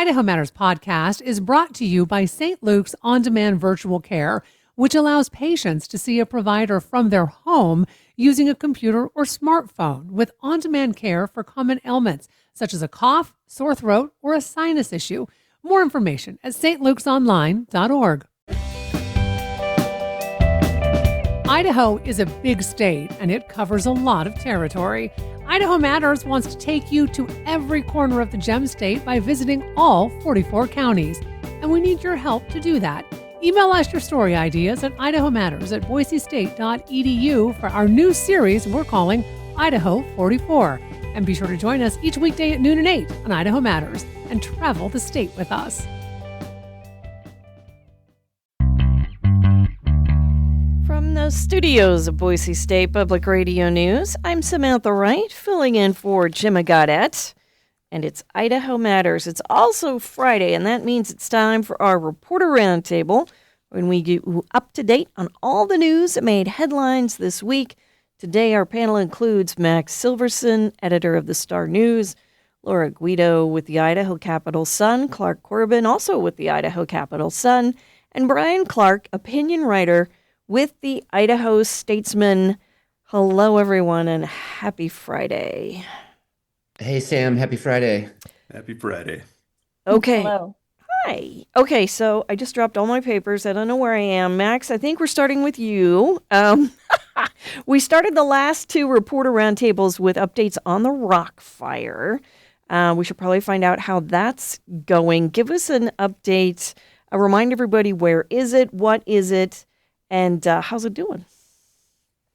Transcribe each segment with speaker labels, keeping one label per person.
Speaker 1: Idaho Matters podcast is brought to you by St. Luke's On-Demand Virtual Care, which allows patients to see a provider from their home using a computer or smartphone with on-demand care for common ailments, such as a cough, sore throat, or a sinus issue. More information at stlukesonline.org. Idaho is a big state, and it covers a lot of territory. Idaho Matters wants to take you to every corner of the Gem State by visiting all 44 counties, and we need your help to do that. Email us your story ideas at idahomatters@boisestate.edu for our new series we're calling Idaho 44. And be sure to join us each weekday at noon and 8 on Idaho Matters and travel the state with us.
Speaker 2: From the studios of Boise State Public Radio News, I'm Samantha Wright, filling in for Jim Gaudette, and it's Idaho Matters. It's also Friday, and that means it's time for our Reporter Roundtable, when we get up to date on all the news that made headlines this week. Today, our panel includes Max Silverson, editor of the Star News, Laura Guido with the Idaho Capital Sun, Clark Corbin, also with the Idaho Capital Sun, and Brian Clark, opinion writer with the Idaho Statesman. Hello, everyone, and happy Friday.
Speaker 3: Hey, Sam. Happy Friday.
Speaker 4: Happy Friday.
Speaker 2: Okay.
Speaker 5: Hello.
Speaker 2: Hi. Okay, so I just dropped all my papers. I don't know where I am. Max, I think we're starting with you. We started the last two Reporter Roundtables with updates on the Rock Fire. We should probably find out how that's going. Give us an update. Remind everybody, where is it? What is it? And how's it doing?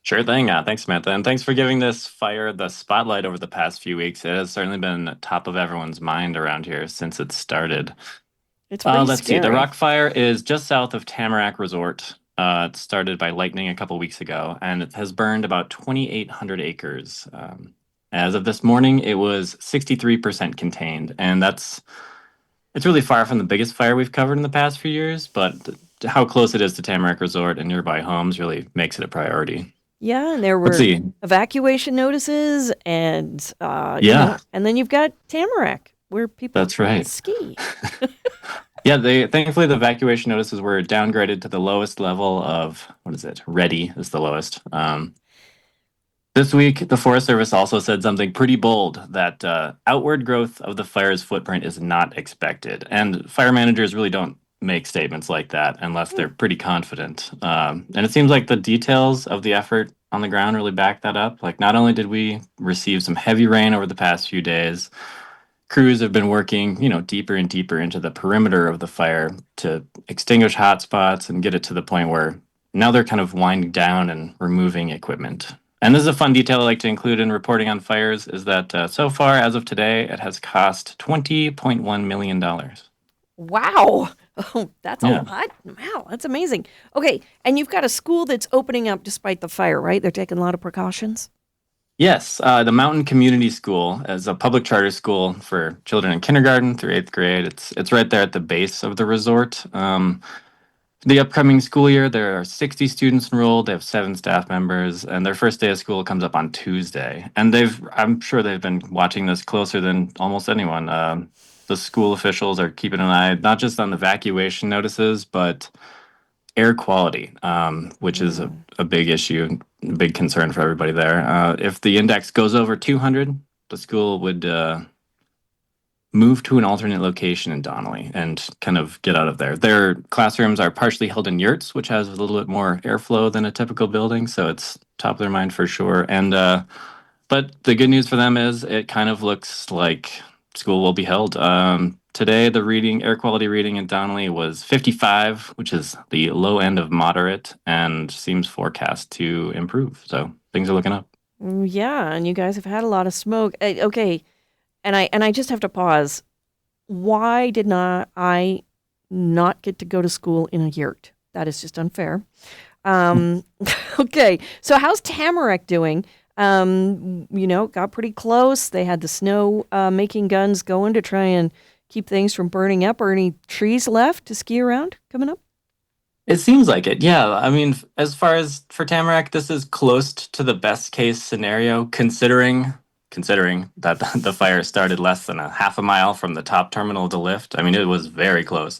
Speaker 6: Sure thing. Thanks, Samantha. And thanks for giving this fire the spotlight over the past few weeks. It has certainly been top of everyone's mind around here since it started.
Speaker 2: It's pretty
Speaker 6: Let's
Speaker 2: scary.
Speaker 6: see. The Rock Fire is just south of Tamarack Resort. It started by lightning a couple weeks ago, and it has burned about 2,800 acres. As of this morning, it was 63% contained. And it's really far from the biggest fire we've covered in the past few years, but how close it is to Tamarack Resort and nearby homes really makes it a priority.
Speaker 2: Yeah, and there were evacuation notices, and and then you've got Tamarack, where people
Speaker 6: That's right.
Speaker 2: ski.
Speaker 6: Yeah, thankfully the evacuation notices were downgraded to the lowest level of, ready is the lowest. This week, the Forest Service also said something pretty bold, that outward growth of the fire's footprint is not expected. And fire managers really don't make statements like that unless they're pretty confident. And it seems like the details of the effort on the ground really back that up. Like, not only did we receive some heavy rain over the past few days, crews have been working, deeper and deeper into the perimeter of the fire to extinguish hot spots and get it to the point where now they're kind of winding down and removing equipment. And this is a fun detail I like to include in reporting on fires, is that so far, as of today, it has cost $20.1 million.
Speaker 2: Wow. Oh, that's a lot. Wow, that's amazing. Okay, and you've got a school that's opening up despite the fire, right? They're taking a lot of precautions?
Speaker 6: Yes, the Mountain Community School is a public charter school for children in kindergarten through 8th grade. It's right there at the base of the resort. The upcoming school year, there are 60 students enrolled. They have 7 staff members, and their first day of school comes up on Tuesday. And I'm sure they've been watching this closer than almost anyone. The school officials are keeping an eye not just on the evacuation notices, but air quality, which is a big issue, a big concern for everybody there. If the index goes over 200, the school would move to an alternate location in Donnelly and kind of get out of there. Their classrooms are partially held in yurts, which has a little bit more airflow than a typical building, so it's top of their mind for sure. And but the good news for them is it kind of looks like school will be held. Today, the air quality reading in Donnelly was 55, which is the low end of moderate, and seems forecast to improve. So things are looking up.
Speaker 2: Yeah, and you guys have had a lot of smoke. Okay, and I just have to pause. Why did I not get to go to school in a yurt? That is just unfair. Okay, so how's Tamarack doing? Got pretty close. They had the snow making guns going to try and keep things from burning up. Are any trees left to ski around coming up?
Speaker 6: It seems like it, yeah. I mean, as far as for Tamarack, this is close to the best case scenario, considering considering that the fire started less than a half a mile from the top terminal of the lift. I mean, it was very close.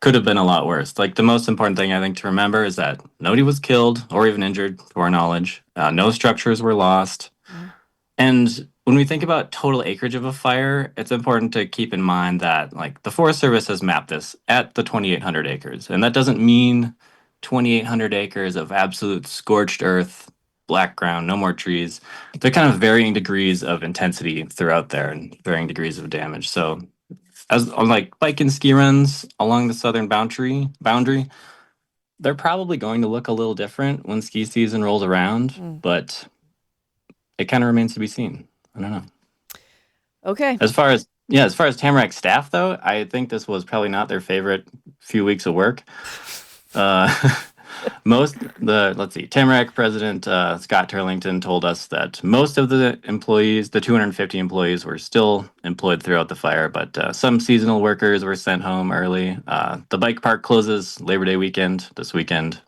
Speaker 6: Could have been a lot worse. Like, the most important thing I think to remember is that nobody was killed or even injured, to our knowledge. No structures were lost.
Speaker 2: Mm.
Speaker 6: And when we think about total acreage of a fire, it's important to keep in mind that, like, the Forest Service has mapped this at the 2,800 acres, and that doesn't mean 2,800 acres of absolute scorched earth, black ground, no more trees. They're kind of varying degrees of intensity throughout there and varying degrees of damage. So, as on like bike and ski runs along the southern boundary, they're probably going to look a little different when ski season rolls around, but it kind of remains to be seen. I don't know.
Speaker 2: Okay.
Speaker 6: As far as Tamarack staff, though, I think this was probably not their favorite few weeks of work. Uh, let's see, Tamarack President Scott Turlington told us that most of the employees, the 250 employees, were still employed throughout the fire, but some seasonal workers were sent home early. The bike park closes Labor Day weekend this weekend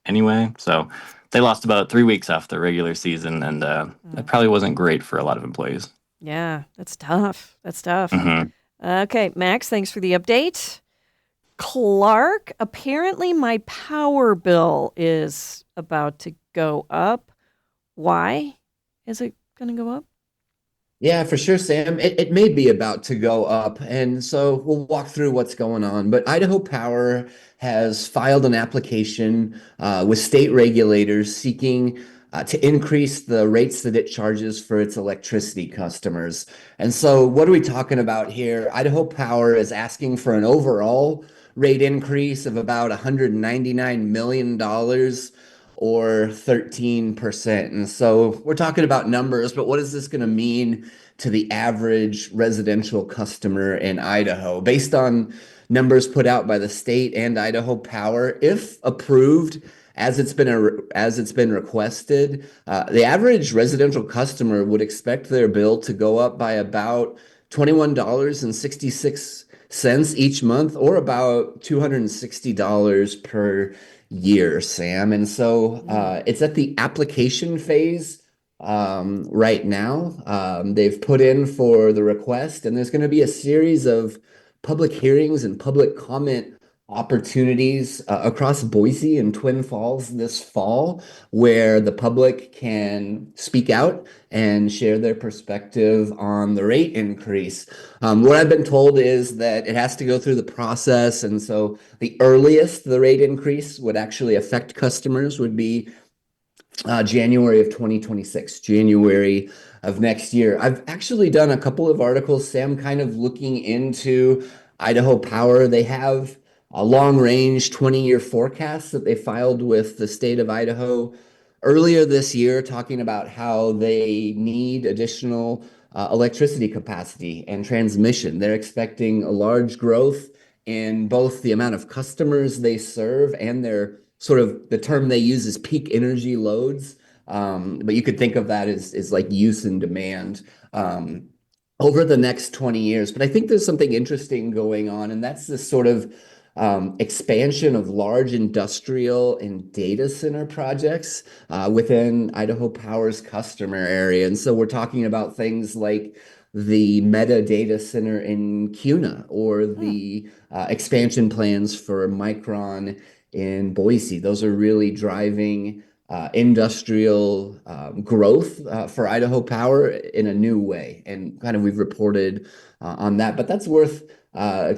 Speaker 6: anyway, so they lost about 3 weeks off the regular season, and that probably wasn't great for a lot of employees.
Speaker 2: Yeah, that's tough. That's tough.
Speaker 6: Mhm.
Speaker 2: Okay, Max, thanks for the update. Clark, apparently my power bill is about to go up. Why is it going to go up?
Speaker 3: Yeah, for sure, Sam. It may be about to go up. And so we'll walk through what's going on. But Idaho Power has filed an application with state regulators seeking to increase the rates that it charges for its electricity customers. And so, what are we talking about here? Idaho Power is asking for an overall rate increase of about $199 million or 13%. And so we're talking about numbers, but what is this going to mean to the average residential customer in Idaho? Based on numbers put out by the state and Idaho Power, if approved, as it's been requested, the average residential customer would expect their bill to go up by about $21.66 each month, or about $260 per year, Sam. And so it's at the application phase right now. They've put in for the request, and there's going to be a series of public hearings and public comment opportunities across Boise and Twin Falls this fall, where the public can speak out and share their perspective on the rate increase. What I've been told is that it has to go through the process, and so the earliest the rate increase would actually affect customers would be January of 2026, January of next year. I've actually done a couple of articles, Sam, kind of looking into Idaho Power. They have a long-range 20-year forecast that they filed with the state of Idaho earlier this year, talking about how they need additional electricity capacity and transmission. They're expecting a large growth in both the amount of customers they serve and their sort of, the term they use is peak energy loads. But you could think of that as like use and demand over the next 20 years. But I think there's something interesting going on, and that's this sort of expansion of large industrial and data center projects within Idaho Power's customer area. And so we're talking about things like the Meta data center in Kuna, or the expansion plans for Micron in Boise. Those are really driving industrial growth for Idaho Power in a new way. And kind of we've reported on that, but that's worth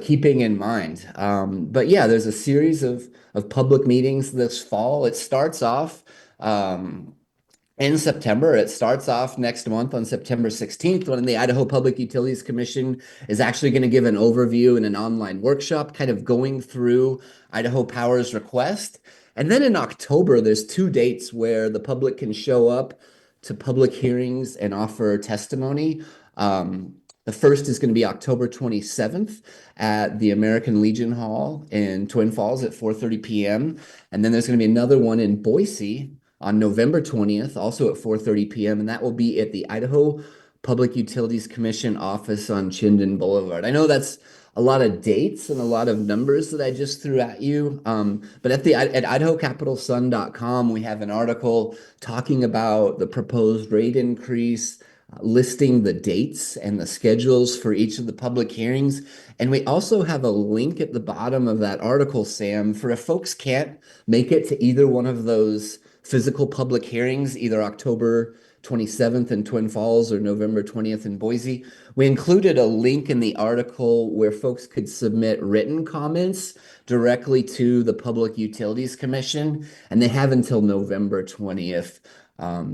Speaker 3: keeping in mind. But yeah, there's a series of public meetings this fall. It starts off in September. It starts off next month on September 16th, when the Idaho Public Utilities Commission is actually going to give an overview and an online workshop kind of going through Idaho Power's request. And then in October, there's 2 dates where the public can show up to public hearings and offer testimony. The first is going to be October 27th at the American Legion Hall in Twin Falls at 4:30 p.m. And then there's going to be another one in Boise on November 20th, also at 4:30 p.m., and that will be at the Idaho Public Utilities Commission office on Chinden Boulevard. I know that's a lot of dates and a lot of numbers that I just threw at you, but at idahocapitalsun.com, we have an article talking about the proposed rate increase, listing the dates and the schedules for each of the public hearings. And we also have a link at the bottom of that article, Sam, for if folks can't make it to either one of those physical public hearings, either October 27th in Twin Falls or November 20th in Boise. We included a link in the article where folks could submit written comments directly to the Public Utilities Commission, and they have until November 20th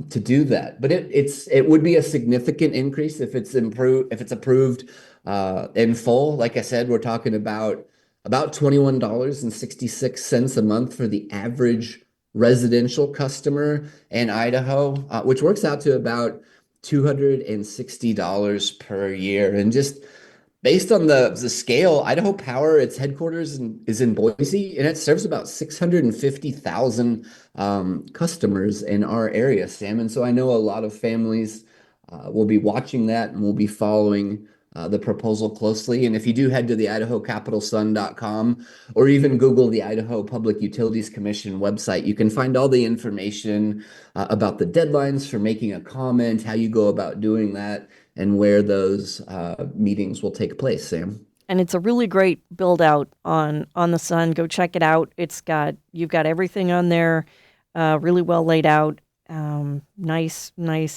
Speaker 3: to do that. But it would be a significant increase if it's approved in full. Like I said, we're talking about $21.66 a month for the average residential customer in Idaho, which works out to about $260 per year. And just based on the scale, Idaho Power, its headquarters is in Boise, and it serves about 650,000 customers in our area, Sam. And so I know a lot of families will be watching that and will be following the proposal closely. And if you do head to the idahocapitalsun.com or even Google the Idaho Public Utilities Commission website, you can find all the information about the deadlines for making a comment, how you go about doing that, and where those meetings will take place, Sam.
Speaker 2: And it's a really great build out on the Sun. Go check it out. You've got everything on there, really well laid out. Nice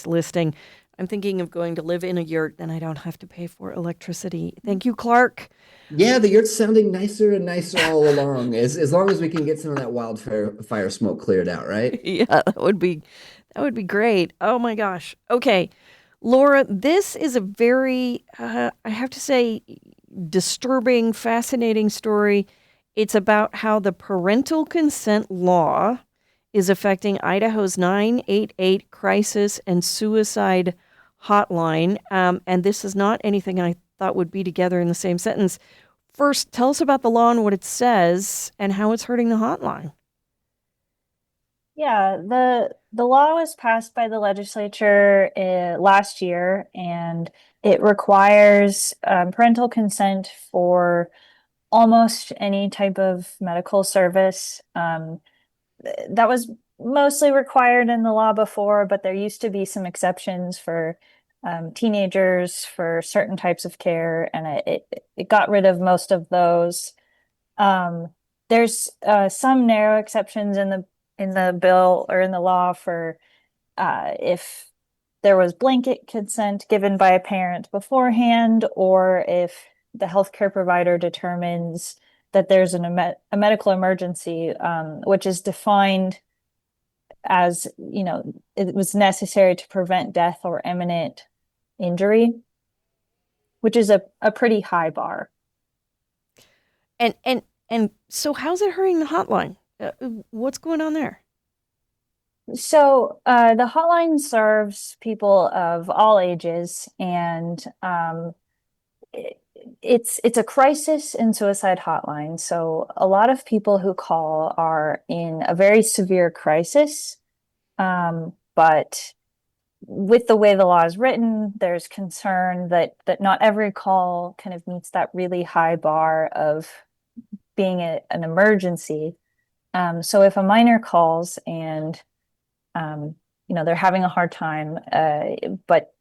Speaker 2: listing. I'm thinking of going to live in a yurt, then I don't have to pay for electricity. Thank you, Clark.
Speaker 3: Yeah, the yurt's sounding nicer and nicer all along, as long as we can get some of that wildfire smoke cleared out, right?
Speaker 2: Yeah, that would be great. Oh my gosh. Okay, Laura, this is a very, I have to say, disturbing, fascinating story. It's about how the parental consent law is affecting Idaho's 988 crisis and suicide hotline. And this is not anything I thought would be together in the same sentence. First, tell us about the law and what it says and how it's hurting the hotline.
Speaker 4: Yeah, the law was passed by the legislature last year, and it requires parental consent for almost any type of medical service. That was mostly required in the law before, but there used to be some exceptions for teenagers for certain types of care, and it got rid of most of those. There's some narrow exceptions in the bill or in the law for if there was blanket consent given by a parent beforehand, or if the healthcare provider determines that there's a medical emergency, which is defined as, it was necessary to prevent death or imminent injury, which is a pretty high bar.
Speaker 2: And so how's it hurting the hotline? What's going on there?
Speaker 4: So the hotline serves people of all ages, and it's a crisis and suicide hotline. So a lot of people who call are in a very severe crisis, but with the way the law is written, there's concern that not every call kind of meets that really high bar of being an emergency. So if a minor calls and they're having a hard time, but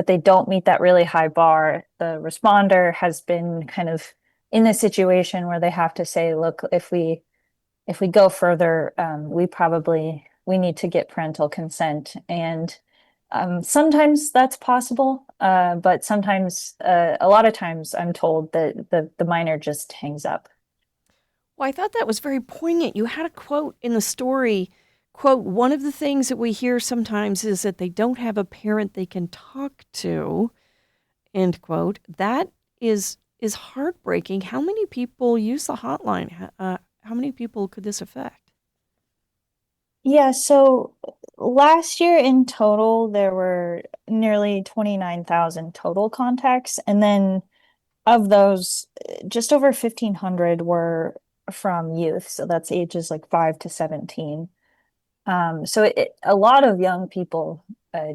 Speaker 4: they don't meet that really high bar, the responder has been kind of in this situation where they have to say, look, if we go further, we need to get parental consent. And sometimes that's possible, but sometimes, a lot of times I'm told that the minor just hangs up.
Speaker 2: Well, I thought that was very poignant. You had a quote in the story, quote, one of the things that we hear sometimes is that they don't have a parent they can talk to, end quote. That is heartbreaking. How many people use the hotline? How many people could this affect?
Speaker 4: Yeah, so last year in total, there were nearly 29,000 total contacts. And then of those, just over 1,500 were from youth. So that's ages like 5 to 17. So a lot of young people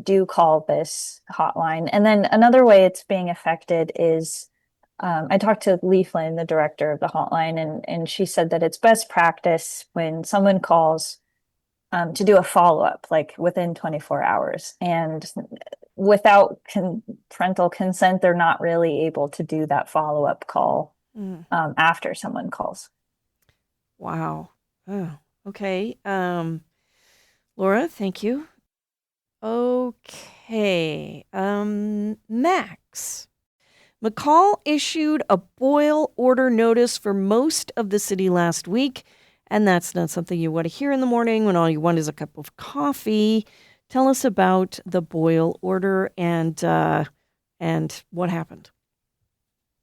Speaker 4: do call this hotline. And then another way it's being affected is I talked to Lee Flynn, the director of the hotline, and she said that it's best practice when someone calls to do a follow-up, like within 24 hours. And without parental consent, they're not really able to do that follow-up call after someone calls.
Speaker 2: Wow. Oh, okay. Laura, thank you. Okay. Max. McCall issued a boil order notice for most of the city last week, and that's not something you want to hear in the morning when all you want is a cup of coffee. Tell us about the boil order and what happened.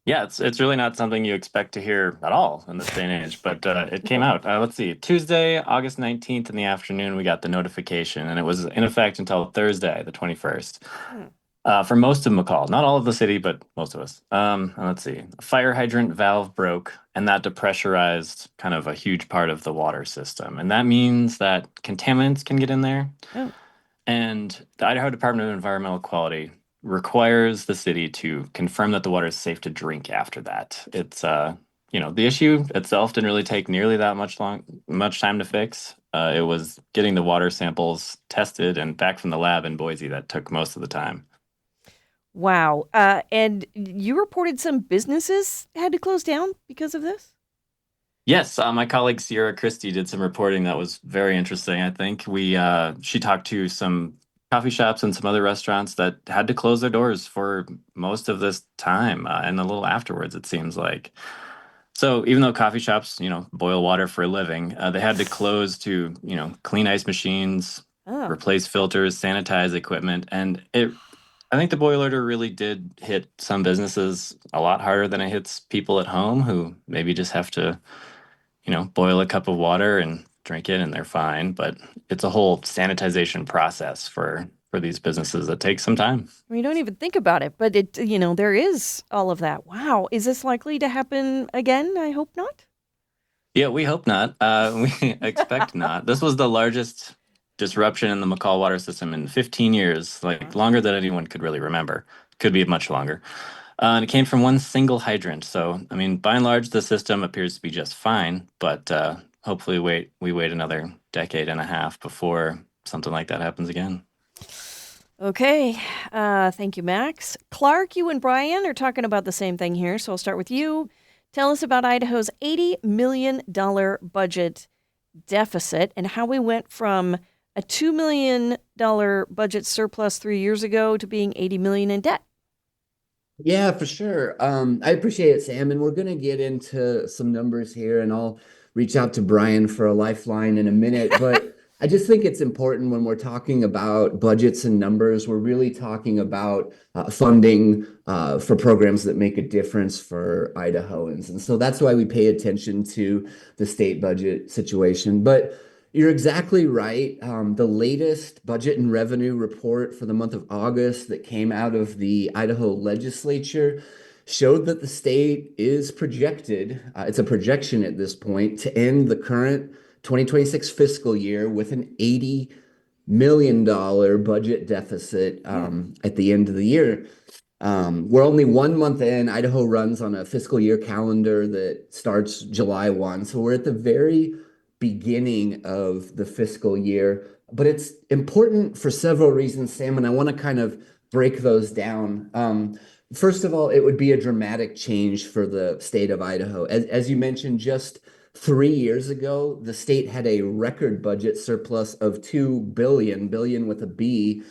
Speaker 6: Yeah, it's really not something you expect to hear at all in this day and age, but it came out. Let's see, Tuesday, August 19th in the afternoon, we got the notification, and it was in effect until Thursday, the 21st. For most of McCall, not all of the city, but most of us. And let's see, a fire hydrant valve broke, and that depressurized kind of a huge part of the water system. And that means that contaminants can get in there.
Speaker 2: Oh.
Speaker 6: And the Idaho Department of Environmental Quality requires the city to confirm that the water is safe to drink after that. It's the issue itself didn't really take nearly that much time to fix. It was getting the water samples tested and back from the lab in Boise that took most of the time.
Speaker 2: Wow. And you reported some businesses had to close down because of this?
Speaker 6: Yes, my colleague Sierra Christie did some reporting that was very interesting. I think she talked to some coffee shops and some other restaurants that had to close their doors for most of this time and a little afterwards, it seems like. So even though coffee shops, boil water for a living, they had to close to, clean ice machines, replace filters, sanitize equipment, and I think the boil order really did hit some businesses a lot harder than it hits people at home who maybe just have to boil a cup of water and drink it and they're fine. But it's a whole sanitization process for these businesses that takes some time.
Speaker 2: You don't even think about it, but there is all of that. Wow. Is this likely to happen again? I hope not.
Speaker 6: Yeah, we hope not. We expect not. This was the largest disruption in the McCall water system in 15 years, longer than anyone could really remember. Could be much longer. And it came from one single hydrant. So, by and large, the system appears to be just fine, but hopefully we wait another decade and a half before something like that happens again.
Speaker 2: Okay. Thank you, Max. Clark, you and Brian are talking about the same thing here, so I'll start with you. Tell us about Idaho's $80 million budget deficit and how we went from a $2 million budget surplus 3 years ago to being $80 million in debt.
Speaker 3: Yeah, for sure. I appreciate it, Sam. And we're going to get into some numbers here, and I'll reach out to Brian for a lifeline in a minute. But I just think it's important when we're talking about budgets and numbers, we're really talking about funding for programs that make a difference for Idahoans. And so that's why we pay attention to the state budget situation. But you're exactly right. The latest budget and revenue report for the month of August that came out of the Idaho legislature showed that the state is projected, it's a projection at this point, to end the current 2026 fiscal year with an $80 million budget deficit at the end of the year. We're only 1 month in. Idaho runs on a fiscal year calendar that starts July 1. So we're at the very beginning of the fiscal year, but it's important for several reasons, Sam, and I want to kind of break those down. First of all, it would be a dramatic change for the state of Idaho. As you mentioned, just 3 years ago, the state had a record budget surplus of $2 billion with a B,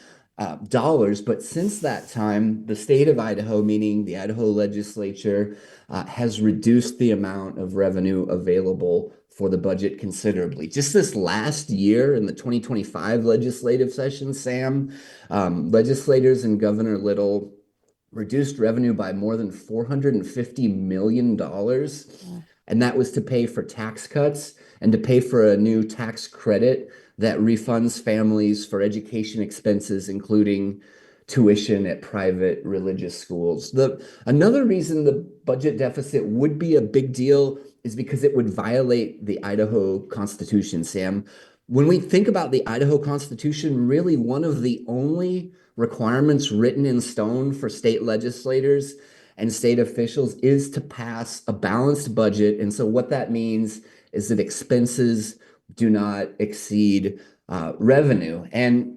Speaker 3: dollars. But since that time, the state of Idaho, meaning the Idaho legislature, has reduced the amount of revenue available for the budget considerably. Just this last year in the 2025 legislative session, Sam, legislators and Governor Little reduced revenue by more than $450 million. And that was to pay for tax cuts and to pay for a new tax credit that refunds families for education expenses, including tuition at private religious schools. Another reason the budget deficit would be a big deal is because it would violate the Idaho Constitution, Sam. When we think about the Idaho Constitution, really one of the only requirements written in stone for state legislators and state officials is to pass a balanced budget. And so what that means is that expenses do not exceed revenue. And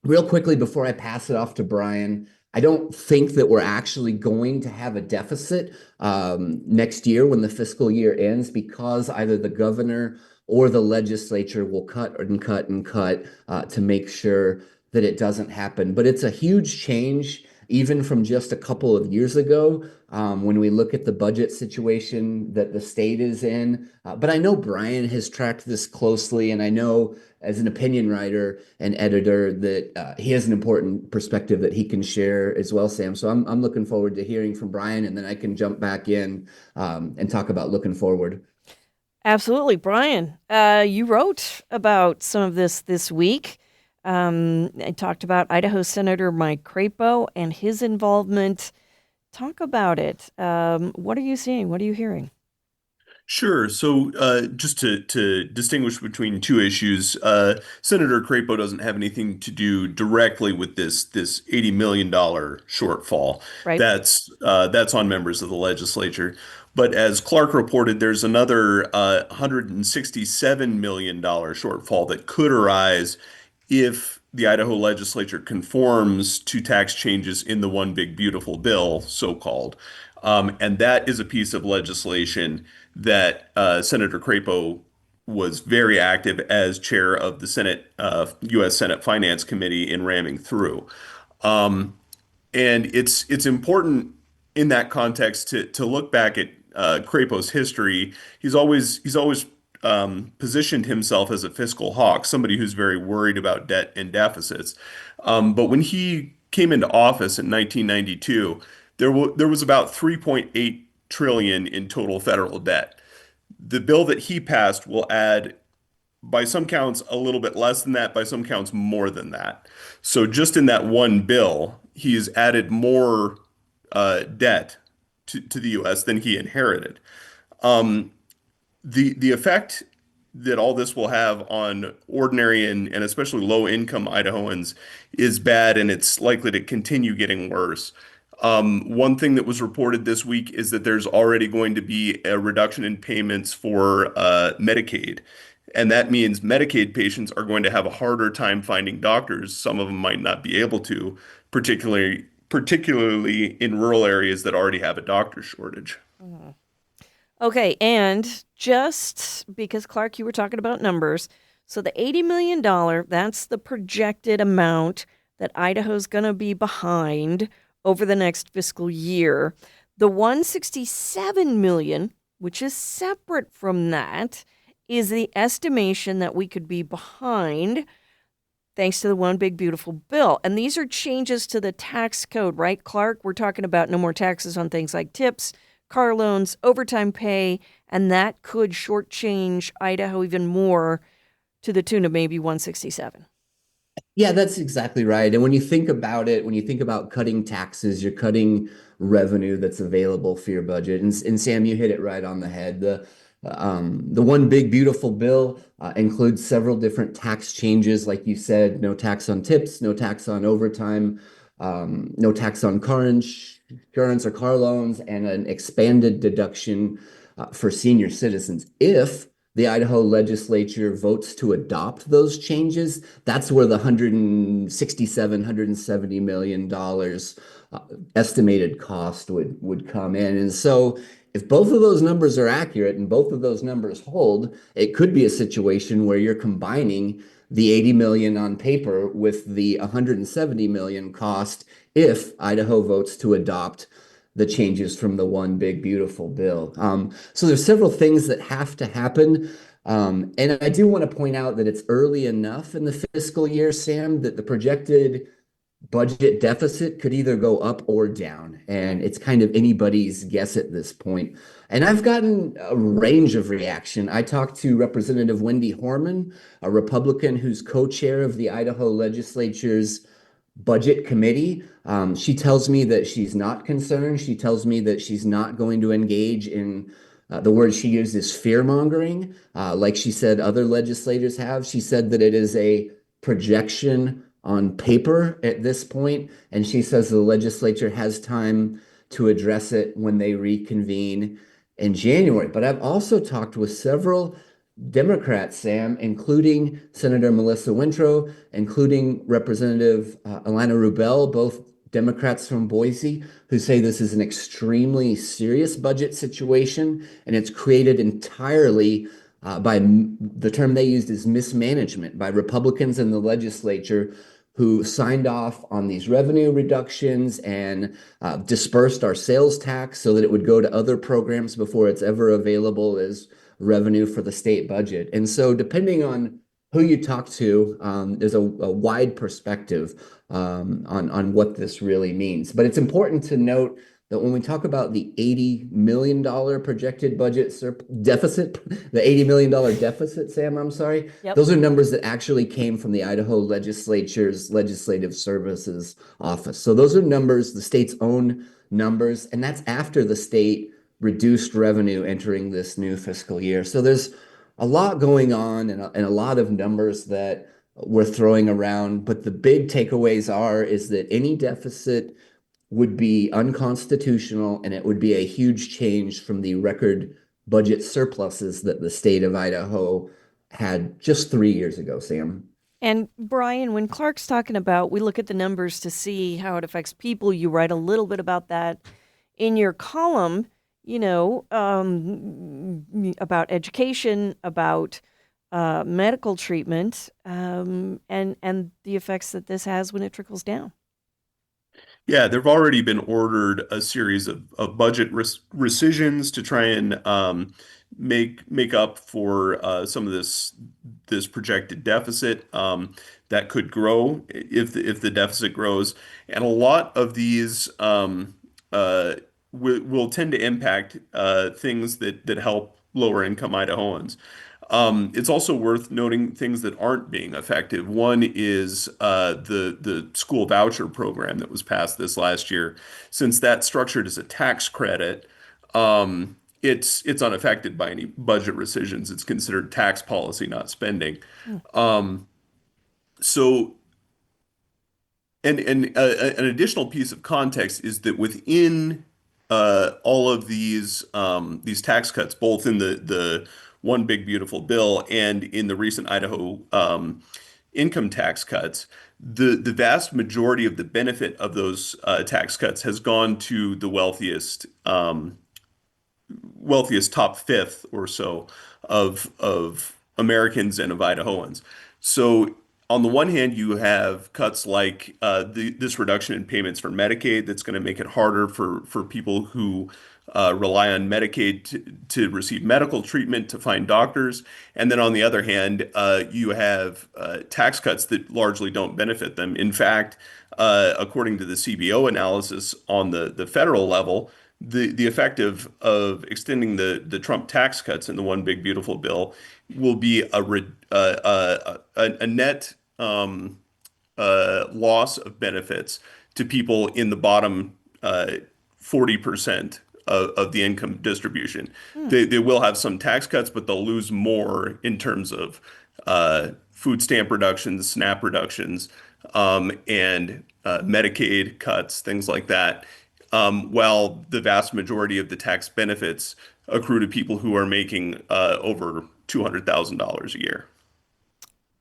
Speaker 3: real quickly before I pass it off to Brian, I don't think that we're actually going to have a deficit next year when the fiscal year ends because either the governor or the legislature will cut and cut and cut to make sure that it doesn't happen. But it's a huge change, even from just a couple of years ago, when we look at the budget situation that the state is in. But I know Brian has tracked this closely, and I know as an opinion writer and editor that he has an important perspective that he can share as well, Sam. So I'm looking forward to hearing from Brian, and then I can jump back in and talk about looking forward.
Speaker 2: Absolutely. Brian, you wrote about some of this week. I talked about Idaho Senator Mike Crapo and his involvement. Talk about it. What are you seeing? What are you hearing?
Speaker 5: Sure. So, just to distinguish between two issues, Senator Crapo doesn't have anything to do directly with this $80 million shortfall.
Speaker 2: Right.
Speaker 5: That's on members of the legislature. But as Clark reported, there's another $167 million shortfall that could arise if the Idaho legislature conforms to tax changes in the One Big Beautiful Bill, so-called. And that is a piece of legislation that Senator Crapo was very active as chair of the U.S. Senate Finance Committee in ramming through. And it's important in that context to look back at Crapo's history. He's always positioned himself as a fiscal hawk, somebody who's very worried about debt and deficits. But when he came into office in 1992, there was about 3.8 trillion in total federal debt. The bill that he passed will add, by some counts, a little bit less than that, by some counts, more than that. So just in that one bill, he has added more debt to the U.S. than he inherited. The effect that all this will have on ordinary and especially low income Idahoans is bad, and it's likely to continue getting worse. One thing that was reported this week is that there's already going to be a reduction in payments for Medicaid. And that means Medicaid patients are going to have a harder time finding doctors. Some of them might not be able to, particularly in rural areas that already have a doctor shortage.
Speaker 2: Okay, and just because, Clark, you were talking about numbers, so the $80 million, that's the projected amount that Idaho's going to be behind over the next fiscal year. The $167 million, which is separate from that, is the estimation that we could be behind thanks to the One Big Beautiful Bill. And these are changes to the tax code, right, Clark? We're talking about no more taxes on things like tips, car loans, overtime pay, and that could shortchange Idaho even more to the tune of maybe 167.
Speaker 3: Yeah, that's exactly right. And when you think about it, when you think about cutting taxes, you're cutting revenue that's available for your budget. And Sam, you hit it right on the head. The One Big Beautiful Bill includes several different tax changes, like you said, no tax on tips, no tax on overtime, no tax on car insurance or car loans, and an expanded deduction for senior citizens. If the Idaho legislature votes to adopt those changes, that's where the $170 million estimated cost would come in. And so if both of those numbers are accurate and both of those numbers hold, it could be a situation where you're combining the 80 million on paper with the 170 million cost if Idaho votes to adopt the changes from the One Big Beautiful Bill. So there's several things that have to happen. And I do want to point out that it's early enough in the fiscal year, Sam, that the projected budget deficit could either go up or down. And it's kind of anybody's guess at this point. And I've gotten a range of reaction. I talked to Representative Wendy Horman, a Republican who's co-chair of the Idaho legislature's budget committee. She tells me that she's not concerned. She tells me that she's not going to engage in the word she used is fear mongering, like she said other legislators have. She said that it is a projection on paper at this point, and she says the legislature has time to address it when they reconvene in January. But I've also talked with several Democrats, Sam, including Senator Melissa Wintrow, including Representative Alana Rubel, both Democrats from Boise, who say this is an extremely serious budget situation, and it's created entirely by the term they used is mismanagement by Republicans in the legislature who signed off on these revenue reductions and dispersed our sales tax so that it would go to other programs before it's ever available as revenue for the state budget. And so depending on who you talk to, there's a wide perspective on what this really means. But it's important to note that when we talk about the $80 million projected budget deficit, the $80 million deficit, Sam, I'm sorry,
Speaker 2: Yep.
Speaker 3: those are numbers that actually came from the Idaho legislature's legislative services office. So those are numbers, the state's own numbers, and that's after the state reduced revenue entering this new fiscal year. So there's a lot going on and a lot of numbers that we're throwing around. But the big takeaways is that any deficit would be unconstitutional and it would be a huge change from the record budget surpluses that the state of Idaho had just 3 years ago, Sam.
Speaker 2: And Brian, when Clark's talking about, we look at the numbers to see how it affects people. You write a little bit about that in your column, about education, about medical treatment, and the effects that this has when it trickles down.
Speaker 5: Yeah, there've already been ordered a series of budget rescissions to try and make up for some of this projected deficit that could grow if the deficit grows, and a lot of these will tend to impact things that help lower income Idahoans. It's also worth noting things that aren't being effective. One is the school voucher program that was passed this last year. Since that's structured as a tax credit, it's unaffected by any budget rescissions. It's considered tax policy, not spending. So, an additional piece of context is that within all of these tax cuts, both in the one big beautiful bill and in the recent Idaho income tax cuts, the vast majority of the benefit of those tax cuts has gone to the wealthiest top fifth or so of Americans and of Idahoans. So on the one hand, you have cuts like this reduction in payments for Medicaid that's going to make it harder for people who rely on Medicaid to receive medical treatment, to find doctors. And then on the other hand, you have tax cuts that largely don't benefit them. In fact, according to the CBO analysis on the federal level, the effect of extending the Trump tax cuts in the one big beautiful bill will be a net loss of benefits to people in the bottom 40% of the income distribution. They will have some tax cuts, but they'll lose more in terms of food stamp reductions, SNAP reductions, and Medicaid cuts, things like that. While the vast majority of the tax benefits accrue to people who are making over $200,000 a year.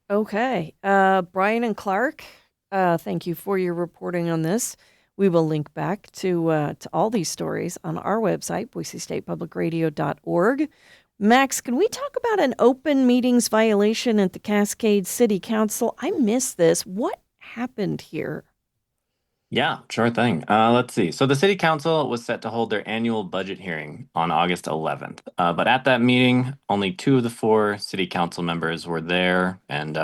Speaker 2: Okay. Brian and Clark, thank you for your reporting on this. We will link back to all these stories on our website, boisestatepublicradio.org. Max, can we talk about an open meetings violation at the Cascade City Council? I missed this. What happened here?
Speaker 6: Yeah, sure thing. Let's see. So the city council was set to hold their annual budget hearing on August 11th. But at that meeting, only 2 of the 4 city council members were there, and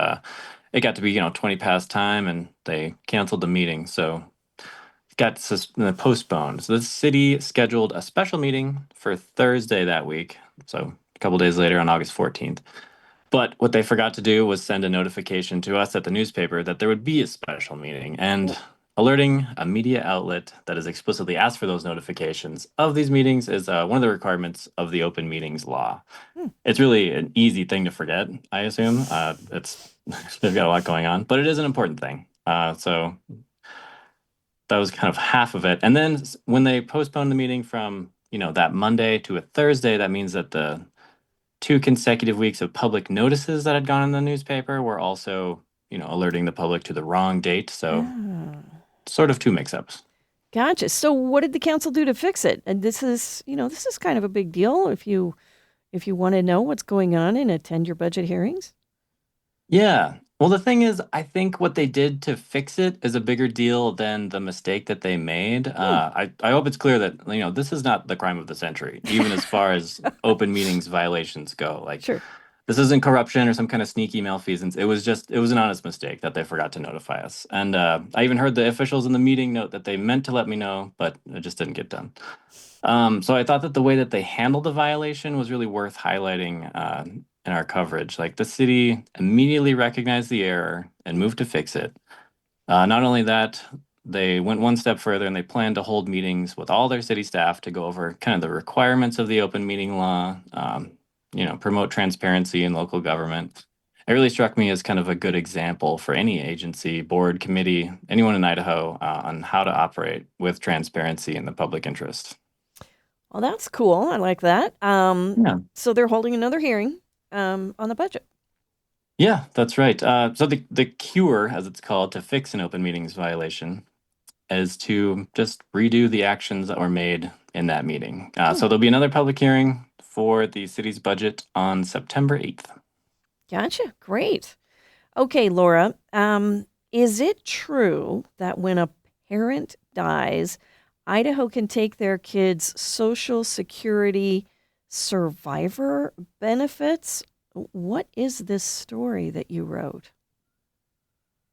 Speaker 6: it got to be, 20 past time, and they canceled the meeting. So it got postponed. So the city scheduled a special meeting for Thursday that week. So a couple days later on August 14th. But what they forgot to do was send a notification to us at the newspaper that there would be a special meeting, and alerting a media outlet that has explicitly asked for those notifications of these meetings is one of the requirements of the open meetings law. It's really an easy thing to forget, I assume. They've got a lot going on, but it is an important thing. So that was kind of half of it. And then when they postponed the meeting from, that Monday to a Thursday, that means that the 2 consecutive weeks of public notices that had gone in the newspaper were also, alerting the public to the wrong date. So
Speaker 2: Ah,
Speaker 6: sort of 2 mix-ups.
Speaker 2: gotcha. So what did the council do to fix it? And this is kind of a big deal if you want to know what's going on and attend your budget hearings.
Speaker 6: Yeah. Well, the thing is, I think what they did to fix it is a bigger deal than the mistake that they made. I hope it's clear that, this is not the crime of the century, even as far as open meetings violations go. Like,
Speaker 2: Sure.
Speaker 6: this isn't corruption or some kind of sneaky malfeasance. It was an honest mistake that they forgot to notify us. And I even heard the officials in the meeting note that they meant to let me know, but it just didn't get done. So I thought that the way that they handled the violation was really worth highlighting in our coverage. Like, the city immediately recognized the error and moved to fix it. Not only that, they went one step further and they planned to hold meetings with all their city staff to go over kind of the requirements of the open meeting law, promote transparency in local government. It really struck me as kind of a good example for any agency, board, committee, anyone in Idaho on how to operate with transparency in the public interest.
Speaker 2: Well, that's cool. I like that.
Speaker 6: Yeah.
Speaker 2: So they're holding another hearing on the budget.
Speaker 6: Yeah, that's right. So the cure, as it's called, to fix an open meetings violation is to just redo the actions that were made in that meeting. So there'll be another public hearing for the city's budget on September 8th.
Speaker 2: Gotcha. Great. Okay, Laura. Is it true that when a parent dies, Idaho can take their kids' Social Security survivor benefits? What is this story that you wrote?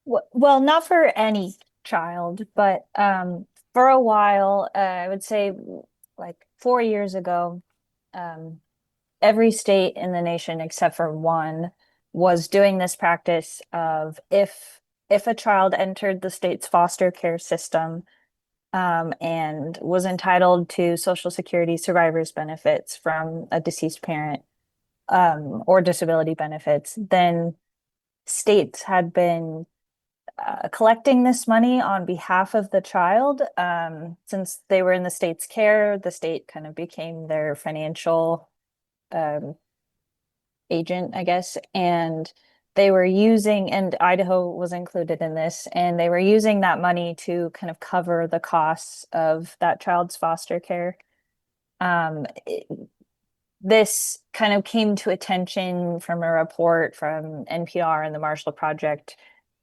Speaker 4: Well, not for any child, but for a while, I would say like 4 years ago, um, every state in the nation except for one was doing this practice of if a child entered the state's foster care system and was entitled to Social Security survivors benefits from a deceased parent or disability benefits, then states had been collecting this money on behalf of the child. Since they were in the state's care, the state kind of became their financial um, agent, I guess. And they were using, and Idaho was included in this, and they were using that money to kind of cover the costs of that child's foster care. Um, it- this kind of came to attention from a report from NPR and the Marshall Project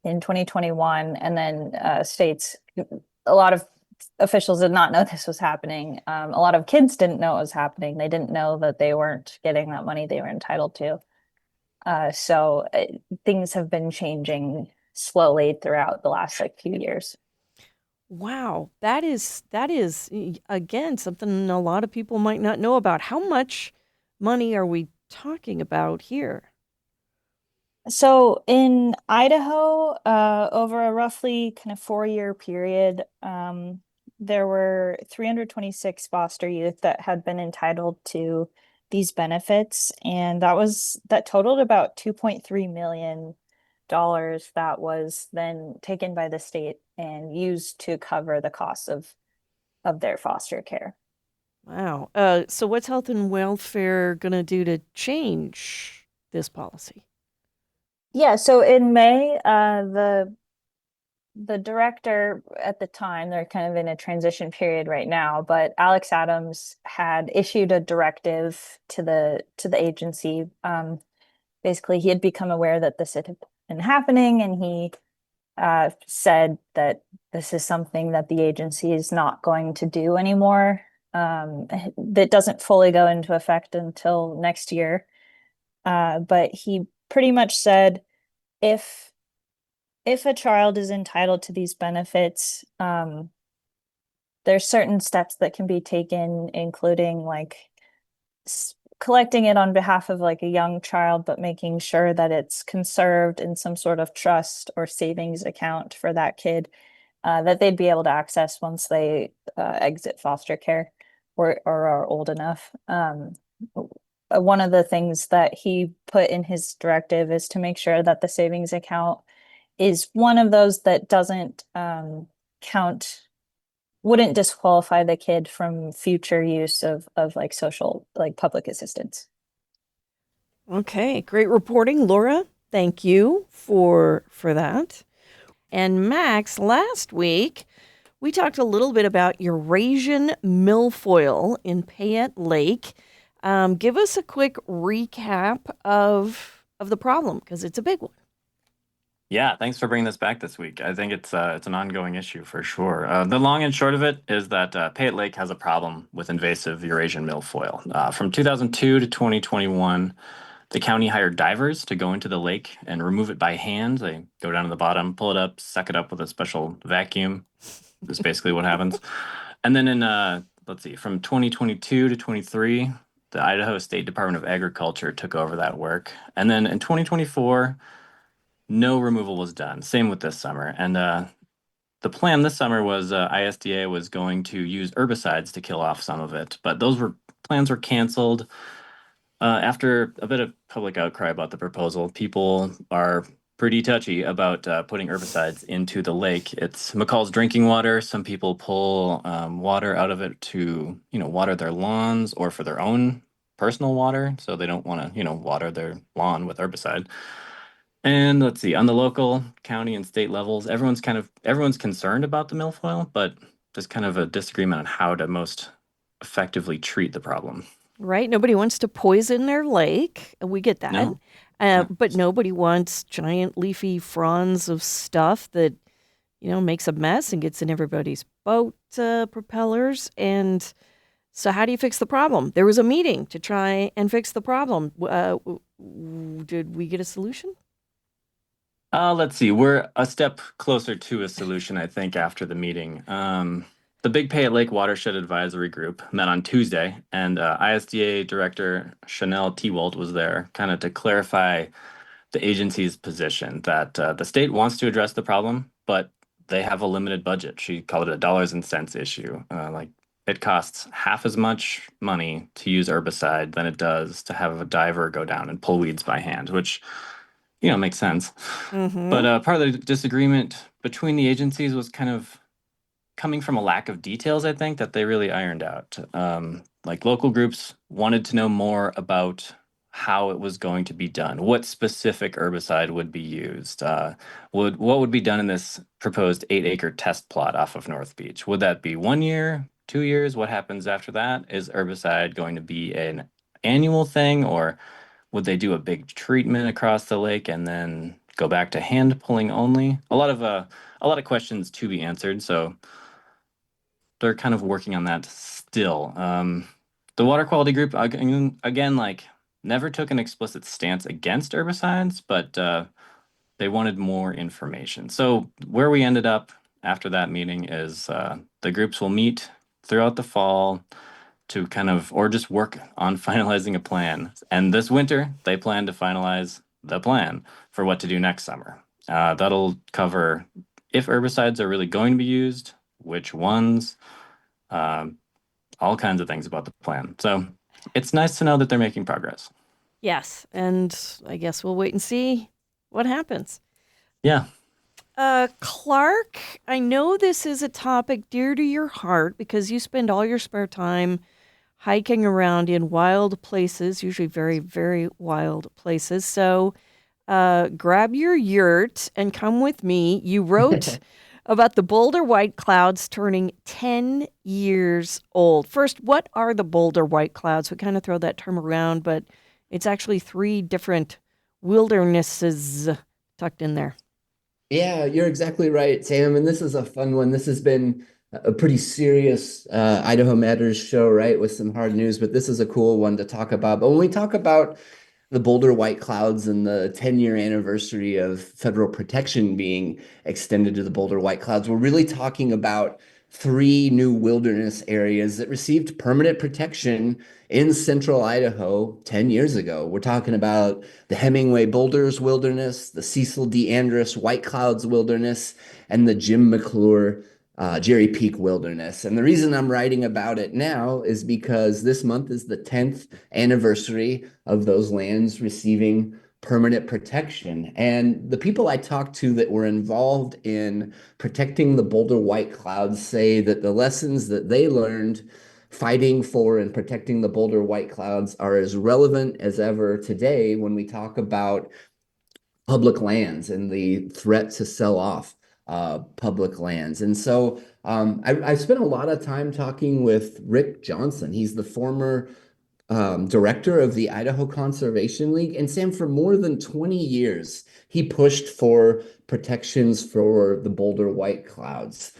Speaker 4: in 2021, and then states, a lot of officials did not know this was happening. A lot of kids didn't know it was happening. They didn't know that they weren't getting that money they were entitled to. So things have been changing slowly throughout the last few years.
Speaker 2: Wow, again something a lot of people might not know about. How much money are we talking about here?
Speaker 4: So in Idaho, over a roughly kind of 4 year period, there were 326 foster youth that had been entitled to these benefits, and that totaled about $2.3 million that was then taken by the state and used to cover the costs of their foster care.
Speaker 2: Wow. So what's health and welfare going to do to change this policy?
Speaker 4: Yeah, so in May, the director at the time, they're kind of in a transition period right now, but Alex Adams had issued a directive to the agency. Basically, he had become aware that this had been happening, and he said that this is something that the agency is not going to do anymore. That doesn't fully go into effect until next year. But he pretty much said if a child is entitled to these benefits, there's certain steps that can be taken, including like collecting it on behalf of like a young child, but making sure that it's conserved in some sort of trust or savings account for that kid that they'd be able to access once they exit foster care or are old enough. One of the things that he put in his directive is to make sure that the savings account is one of those that doesn't wouldn't disqualify the kid from future use of like social, like public assistance.
Speaker 2: Okay, great reporting, Laura. Thank you for that. And Max, last week we talked a little bit about Eurasian milfoil in Payette Lake. Give us a quick recap of the problem because it's a big one.
Speaker 6: Yeah, thanks for bringing this back this week. I think it's an ongoing issue for sure. The long and short of it is that Payette Lake has a problem with invasive Eurasian milfoil. From 2002 to 2021, the county hired divers to go into the lake and remove it by hand. They go down to the bottom, pull it up, suck it up with a special vacuum. That's basically what happens. And then in let's see, from 2022 to 23, the Idaho State Department of Agriculture took over that work. And then in 2024, no removal was done. Same with this summer. And the plan this summer was ISDA was going to use herbicides to kill off some of it, but those plans were canceled. After a bit of public outcry about the proposal, people are pretty touchy about putting herbicides into the lake. It's McCall's drinking water. Some people pull water out of it to, water their lawns or for their own personal water, so they don't want to, water their lawn with herbicide. And let's see, on the local, county, and state levels, everyone's concerned about the milfoil, but there's kind of a disagreement on how to most effectively treat the problem.
Speaker 2: Right? Nobody wants to poison their lake. We get that.
Speaker 6: No.
Speaker 2: But nobody wants giant leafy fronds of stuff that, makes a mess and gets in everybody's boat propellers. And so how do you fix the problem? There was a meeting to try and fix the problem. Did we get a solution?
Speaker 6: Let's see. We're a step closer to a solution, I think, after the meeting. The Big Payette Lake Watershed Advisory Group met on Tuesday, and ISDA Director Chanel Tewalt was there kind of to clarify the agency's position that the state wants to address the problem, but they have a limited budget. She called it a dollars and cents issue. It costs half as much money to use herbicide than it does to have a diver go down and pull weeds by hand, which makes sense.
Speaker 2: Mm-hmm.
Speaker 6: But part of the disagreement between the agencies was kind of coming from a lack of details, I think, that they really ironed out. Local groups wanted to know more about how it was going to be done, what specific herbicide would be used, what would be done in this proposed 8-acre test plot off of North Beach. Would that be 1 year, 2 years? What happens after that? Is herbicide going to be an annual thing, or would they do a big treatment across the lake and then go back to hand pulling only? A lot of questions to be answered. So they're kind of working on that still. The water quality group again, never took an explicit stance against herbicides, but they wanted more information. So where we ended up after that meeting is the groups will meet throughout the fall to or just work on finalizing a plan. And this winter, they plan to finalize the plan for what to do next summer. That'll cover if herbicides are really going to be used, which ones, all kinds of things about the plan. So it's nice to know that they're making progress.
Speaker 2: Yes, and I guess we'll wait and see what happens.
Speaker 6: Yeah.
Speaker 2: Clark, I know this is a topic dear to your heart because you spend all your spare time hiking around in wild places, usually very, very wild places. So grab your yurt and come with me. You wrote about the Boulder White Clouds turning 10 years old. First, what are the Boulder White Clouds? We kind of throw that term around, but it's actually 3 different wildernesses tucked in there.
Speaker 3: Yeah, you're exactly right, Sam. And this is a fun one. This has been a pretty serious Idaho Matters show, right, with some hard news, but this is a cool one to talk about. But when we talk about the Boulder White Clouds and the 10-year anniversary of federal protection being extended to the Boulder White Clouds, we're really talking about 3 new wilderness areas that received permanent protection in central Idaho 10 years ago. We're talking about the Hemingway Boulders Wilderness, the Cecil D. Andrus White Clouds Wilderness, and the Jim McClure Jerry Peak Wilderness. And the reason I'm writing about it now is because this month is the 10th anniversary of those lands receiving permanent protection. And the people I talked to that were involved in protecting the Boulder White Clouds say that the lessons that they learned fighting for and protecting the Boulder White Clouds are as relevant as ever today when we talk about public lands and the threat to sell off public lands. And so I spent a lot of time talking with Rick Johnson. He's the former director of the Idaho Conservation League. And Sam, for more than 20 years, he pushed for protections for the Boulder White Clouds.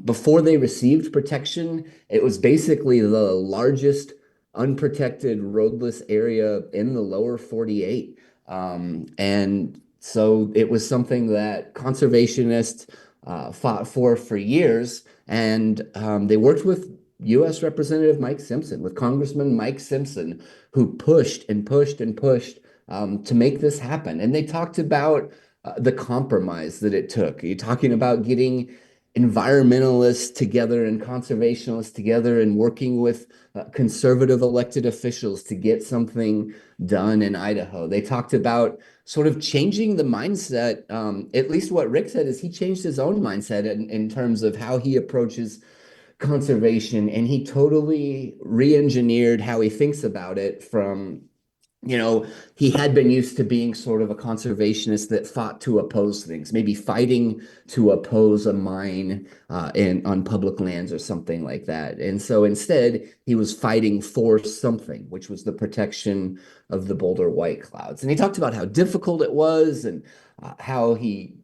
Speaker 3: Before they received protection, it was basically the largest unprotected roadless area in the lower 48. And so it was something that conservationists fought for years. And they worked with U.S. Representative Mike Simpson, with Congressman Mike Simpson, who pushed and pushed and pushed to make this happen. And they talked about the compromise that it took. You're talking about getting environmentalists together and conservationists together and working with conservative elected officials to get something done in Idaho. They talked about sort of changing the mindset. At least what Rick said is he changed his own mindset in terms of how he approaches conservation, and he totally re-engineered how he thinks about it from, he had been used to being sort of a conservationist that fought to oppose things, maybe fighting to oppose a mine on public lands or something like that. And so instead, he was fighting for something, which was the protection of the Boulder White Clouds. And he talked about how difficult it was and how he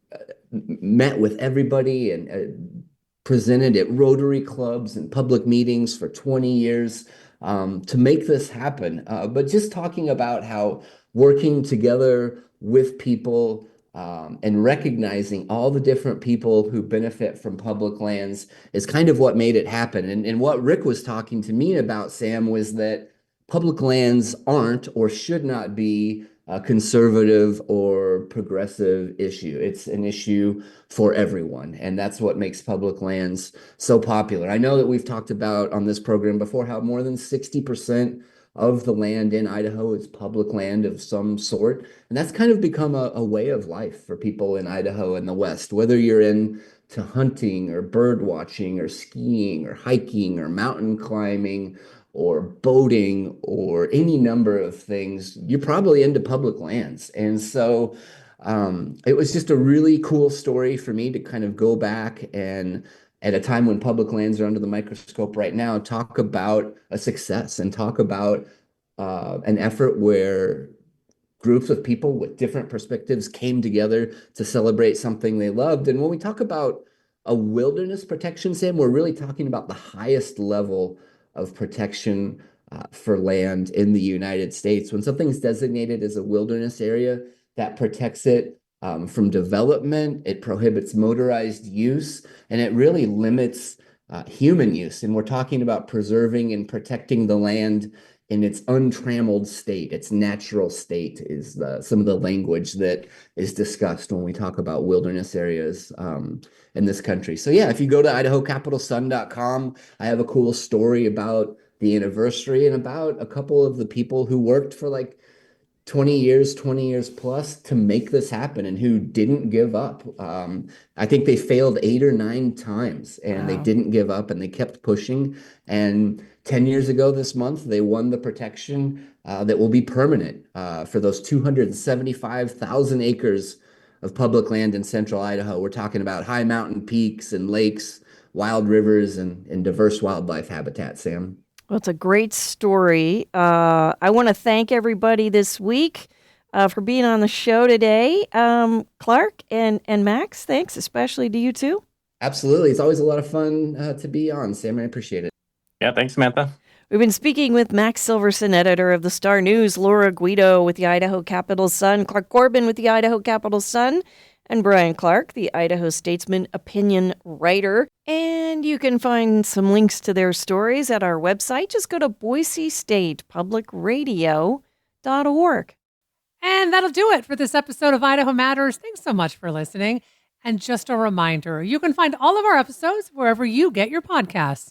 Speaker 3: met with everybody and presented at Rotary clubs and public meetings for 20 years to make this happen. But just talking about how working together with people and recognizing all the different people who benefit from public lands is kind of what made it happen. And what Rick was talking to me about, Sam, was that public lands aren't or should not be a conservative or progressive issue. It's an issue for everyone. And that's what makes public lands so popular. I know that we've talked about on this program before how more than 60% of the land in Idaho is public land of some sort. And that's kind of become a way of life for people in Idaho and the West, whether you're into hunting or bird watching or skiing or hiking or mountain climbing or boating or any number of things, you're probably into public lands. And so it was just a really cool story for me to kind of go back and at a time when public lands are under the microscope right now, talk about a success and talk about an effort where groups of people with different perspectives came together to celebrate something they loved. And when we talk about a wilderness protection, Sam, we're really talking about the highest level of protection for land in the United States. When something's designated as a wilderness area, that protects it from development, it prohibits motorized use, and it really limits human use. And we're talking about preserving and protecting the land in its untrammeled state, its natural state is some of the language that is discussed when we talk about wilderness areas in this country. So yeah, if you go to idahocapitalsun.com, I have a cool story about the anniversary and about a couple of the people who worked for like 20 years plus to make this happen and who didn't give up. I think they failed 8 or 9 times and they didn't give up and they kept pushing. And 10 years ago this month, they won the protection that will be permanent for those 275,000 acres of public land in central Idaho. We're talking about high mountain peaks and lakes, wild rivers, and diverse wildlife habitat, Sam.
Speaker 2: Well, it's a great story. I want to thank everybody this week for being on the show today. Clark and Max, thanks, especially to you two.
Speaker 3: Absolutely. It's always a lot of fun to be on, Sam. I appreciate it.
Speaker 6: Yeah, thanks, Samantha.
Speaker 2: We've been speaking with Max Silverson, editor of the Star News, Laura Guido with the Idaho Capital Sun, Clark Corbin with the Idaho Capital Sun, and Brian Clark, the Idaho Statesman opinion writer. And you can find some links to their stories at our website. Just go to boisestatepublicradio.org.
Speaker 1: And that'll do it for this episode of Idaho Matters. Thanks so much for listening. And just a reminder, you can find all of our episodes wherever you get your podcasts.